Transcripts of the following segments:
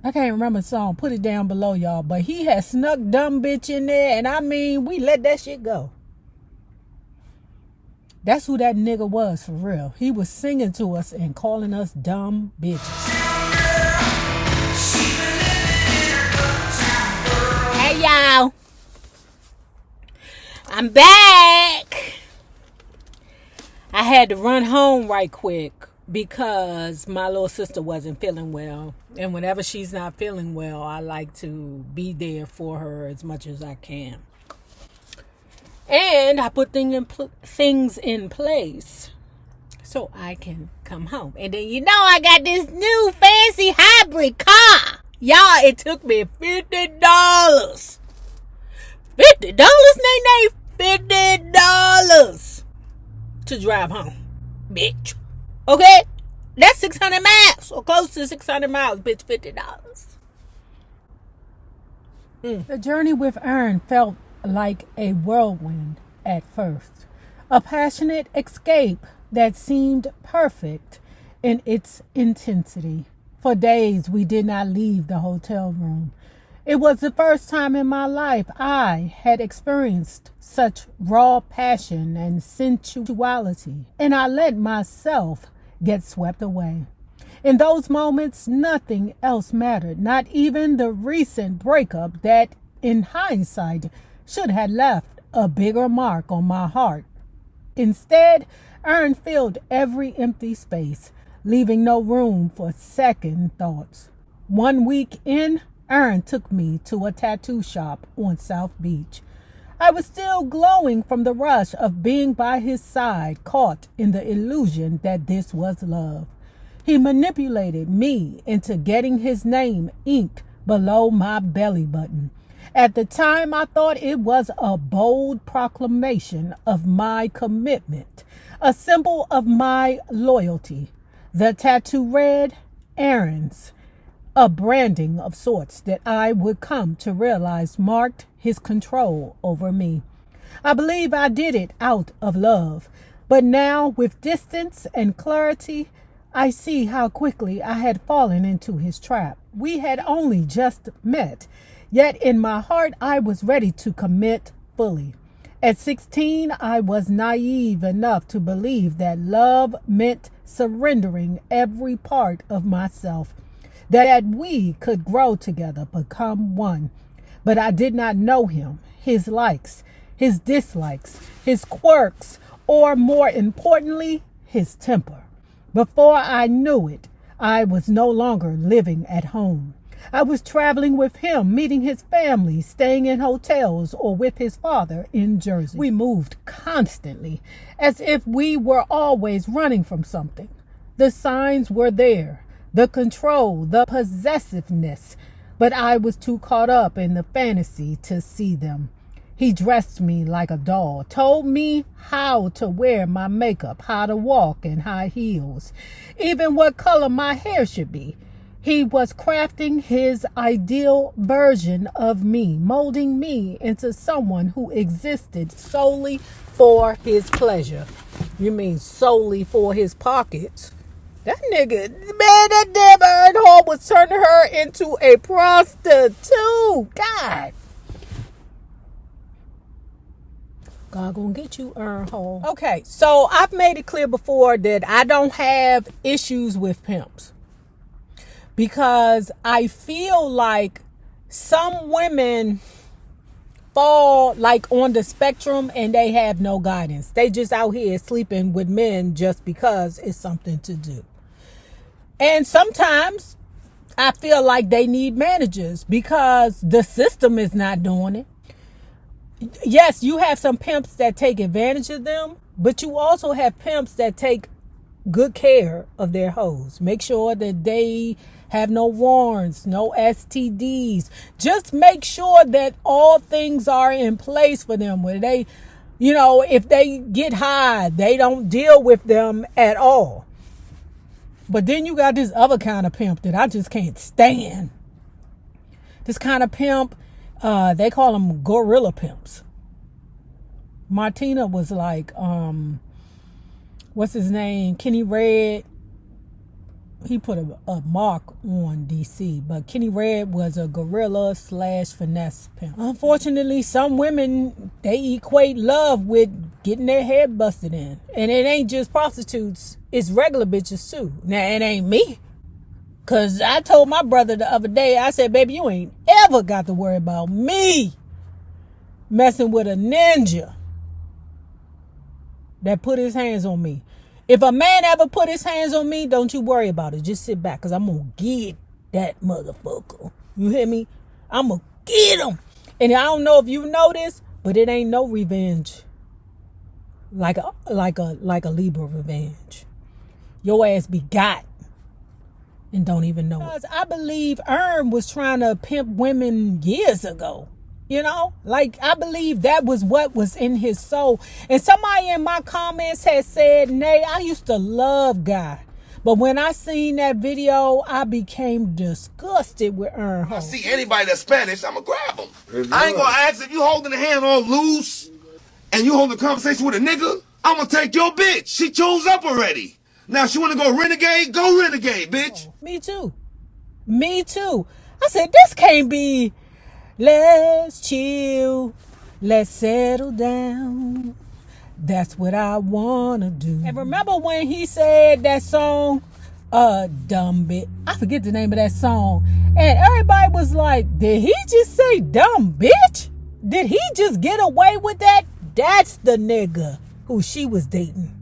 I can't remember the song. Put it down below, y'all. But he had snuck Dumb Bitch in there. And I mean, we let that shit go. That's who that nigga was for real. He was singing to us and calling us dumb bitches. Hey, y'all. I'm back. I had to run home right quick because my little sister wasn't feeling well. And whenever she's not feeling well, I like to be there for her as much as I can. And I put things in place so I can come home. And then I got this new fancy hybrid car. Y'all, it took me $50. $50, Nene? $50 to drive home, bitch. Okay? That's 600 miles, or close to 600 miles, bitch. $50. The journey with Ern felt like a whirlwind at first. A passionate escape that seemed perfect in its intensity. For days, we did not leave the hotel room. It was the first time in my life I had experienced such raw passion and sensuality, and I let myself get swept away. In those moments, nothing else mattered, not even the recent breakup that, in hindsight, should have left a bigger mark on my heart. Instead, Ern filled every empty space, leaving no room for second thoughts. 1 week in, Ern took me to a tattoo shop on South Beach. I was still glowing from the rush of being by his side, caught in the illusion that this was love. He manipulated me into getting his name inked below my belly button. At the time, I thought it was a bold proclamation of my commitment, a symbol of my loyalty. The tattoo read, Aaron's, a branding of sorts that I would come to realize marked his control over me. I believe I did it out of love, but now with distance and clarity, I see how quickly I had fallen into his trap. We had only just met, yet in my heart I was ready to commit fully. At 16, I was naive enough to believe that love meant surrendering every part of myself, that we could grow together, become one. But I did not know him, his likes, his dislikes, his quirks, or more importantly, his temper. Before I knew it, I was no longer living at home. I was traveling with him, meeting his family, staying in hotels, or with his father in Jersey. We moved constantly, as if we were always running from something. The signs were there, the control, the possessiveness, but I was too caught up in the fantasy to see them. He dressed me like a doll, told me how to wear my makeup, how to walk in high heels, even what color my hair should be. He was crafting his ideal version of me, molding me into someone who existed solely for his pleasure. You mean solely for his pockets? That nigga, man, that damn Ern Hall was turning her into a prostitute. God gonna get you, Ern Hall. Okay, so I've made it clear before that I don't have issues with pimps, because I feel like some women fall like on the spectrum and they have no guidance. They just out here sleeping with men just because it's something to do. And sometimes I feel like they need managers because the system is not doing it. Yes, you have some pimps that take advantage of them, but you also have pimps that take good care of their hoes. Make sure that they have no warrants, no STDs. Just make sure that all things are in place for them, where they, if they get high, they don't deal with them at all. But then you got this other kind of pimp that I just can't stand. This kind of pimp, they call them gorilla pimps. Martina was like, what's his name? Kenny Red. he put a mark on DC, but Kenny Red was a gorilla / finesse pimp. Unfortunately, some women, they equate love with getting their head busted in. And it ain't just prostitutes, it's regular bitches too. Now, it ain't me. Cause I told my brother the other day, I said, baby, you ain't ever got to worry about me messing with a ninja that put his hands on me. If a man ever put his hands on me, don't you worry about it. Just sit back, because I'm going to get that motherfucker. You hear me? I'm going to get him. And I don't know if you know this, but it ain't no revenge like a Libra revenge. Your ass be got and don't even know it. Because I believe was trying to pimp women years ago. You know, like, I believe that was what was in his soul. And somebody in my comments had said, Nay, I used to love Guy. But when I seen that video, I became disgusted with Ern. I see anybody that's Spanish, I'm going to grab them. I ain't going to ask if you holding the hand all loose and you holding a conversation with a nigga. I'm going to take your bitch. She chose up already. Now, she want to go renegade? Go renegade, bitch. Oh, me too. Me too. I said, this can't be... Let's chill, let's settle down. That's what I wanna do. And remember when he said that song, dumb bitch? I forget the name of that song. And everybody was like, did he just say dumb bitch? Did he just get away with that? That's the nigga who she was dating.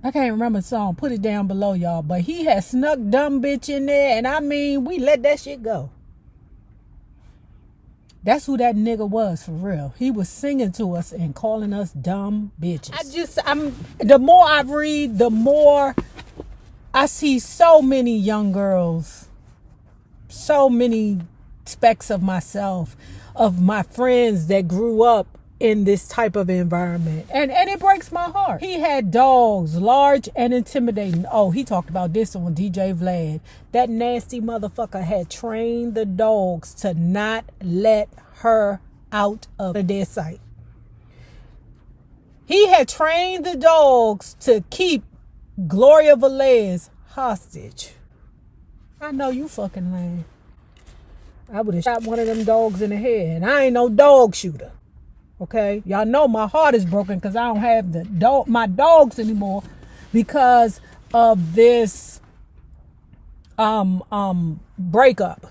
I can't remember the song. Put it down below, y'all. But he had snuck dumb bitch in there. And I mean, we let that shit go. That's who that nigga was, for real. He was singing to us and calling us dumb bitches. The more I read, the more I see so many young girls, so many specks of myself, of my friends that grew up in this type of environment. And it breaks my heart. He had dogs, large and intimidating. Oh, he talked about this on DJ Vlad. That nasty motherfucker had trained the dogs to not let her out of their sight. He had trained the dogs to keep Gloria Velez hostage. I know you fucking lying. I would have shot one of them dogs in the head. And I ain't no dog shooter. Okay, y'all know my heart is broken because I don't have my dogs anymore because of this breakup.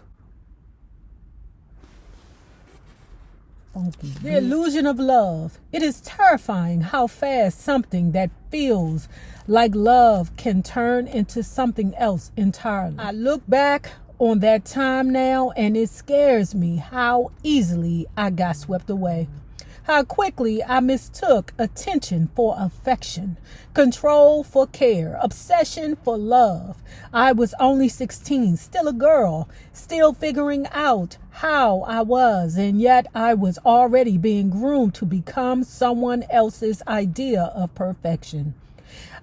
Funky. The illusion of love. It is terrifying how fast something that feels like love can turn into something else entirely. I look back on that time now and it scares me how easily I got swept away. How quickly I mistook attention for affection, control for care, obsession for love. I was only 16, still a girl, still figuring out how I was, and yet I was already being groomed to become someone else's idea of perfection.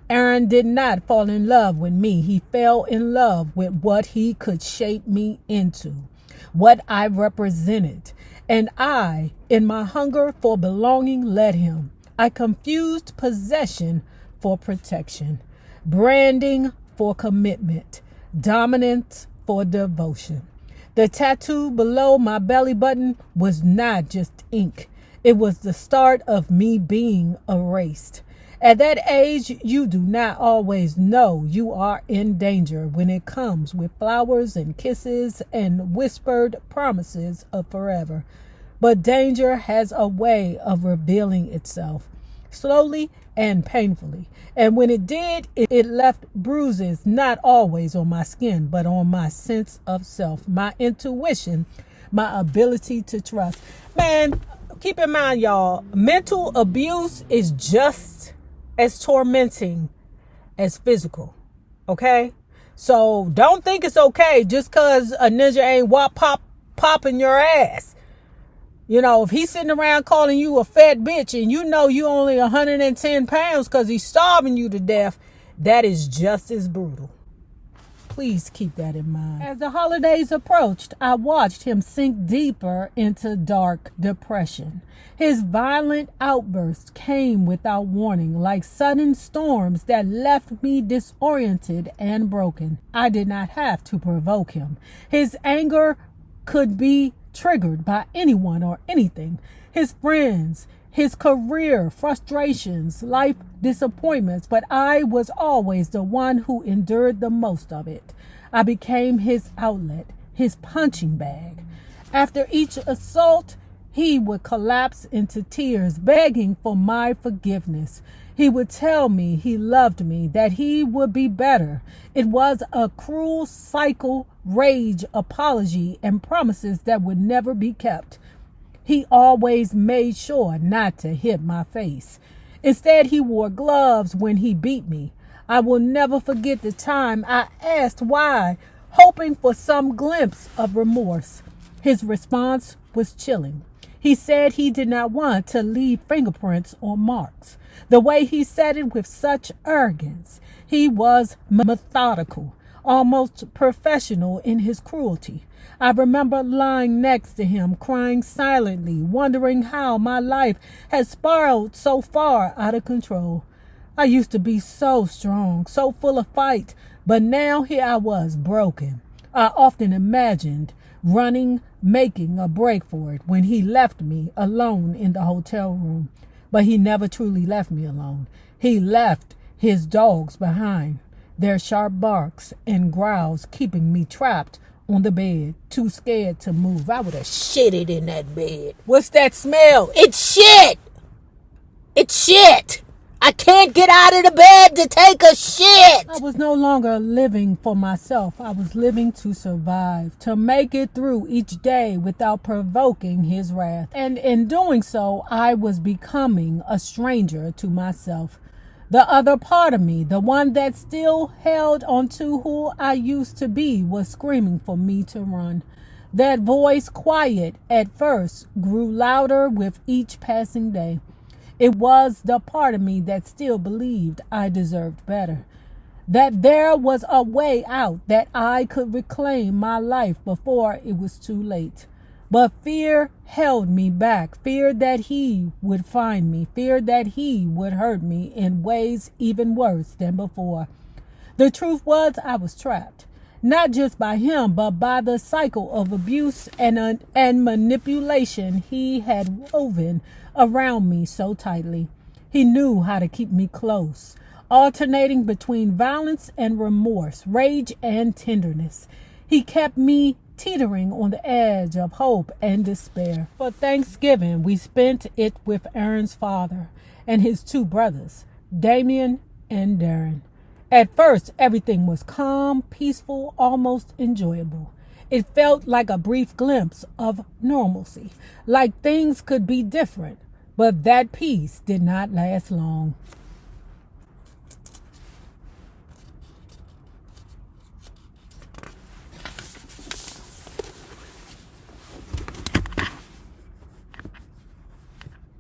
Aaron did not fall in love with me. He fell in love with what he could shape me into, what I represented. And I, in my hunger for belonging, led him. I confused possession for protection, branding for commitment, dominance for devotion. The tattoo below my belly button was not just ink. It was the start of me being erased. At that age, you do not always know you are in danger when it comes with flowers and kisses and whispered promises of forever. But danger has a way of revealing itself slowly and painfully. And when it did, it left bruises, not always on my skin, but on my sense of self, my intuition, my ability to trust. Man, keep in mind, y'all, mental abuse is just as tormenting as physical. Okay? So don't think it's okay just because a ninja ain't popping your ass. You know, if he's sitting around calling you a fat bitch and you know you only 110 pounds because he's starving you to death, that is just as brutal. Please keep that in mind. As the holidays approached, I watched him sink deeper into dark depression. His violent outbursts came without warning, like sudden storms that left me disoriented and broken. I did not have to provoke him. His anger could be triggered by anyone or anything. His friends, his career, frustrations, life disappointments, but I was always the one who endured the most of it. I became his outlet, his punching bag. After each assault, he would collapse into tears, begging for my forgiveness. He would tell me he loved me, that he would be better. It was a cruel cycle, rage, apology, and promises that would never be kept. He always made sure not to hit my face. Instead, he wore gloves when he beat me. I will never forget the time I asked why, hoping for some glimpse of remorse. His response was chilling. He said he did not want to leave fingerprints or marks. The way he said it with such arrogance, he was methodical, almost professional in his cruelty. I remember lying next to him, crying silently, wondering how my life had spiraled so far out of control. I used to be so strong, so full of fight, but now here I was, broken. I often imagined running, making a break for it when he left me alone in the hotel room. But he never truly left me alone. He left his dogs behind, their sharp barks and growls keeping me trapped on the bed, too scared to move. I would have shitted in that bed. What's that smell? It's shit! It's shit! I can't get out of the bed to take a shit! I was no longer living for myself. I was living to survive, to make it through each day without provoking his wrath. And in doing so, I was becoming a stranger to myself. The other part of me, the one that still held onto who I used to be, was screaming for me to run. That voice, quiet at first, grew louder with each passing day. It was the part of me that still believed I deserved better, that there was a way out, that I could reclaim my life before it was too late. But fear held me back, fear that he would find me, fear that he would hurt me in ways even worse than before. The truth was I was trapped, not just by him, but by the cycle of abuse and manipulation he had woven around me so tightly. He knew how to keep me close, alternating between violence and remorse, rage and tenderness. He kept me teetering on the edge of hope and despair. For Thanksgiving, we spent it with Aaron's father and his two brothers, Damien and Darren. At first, everything was calm, peaceful, almost enjoyable. It felt like a brief glimpse of normalcy, like things could be different, but that peace did not last long.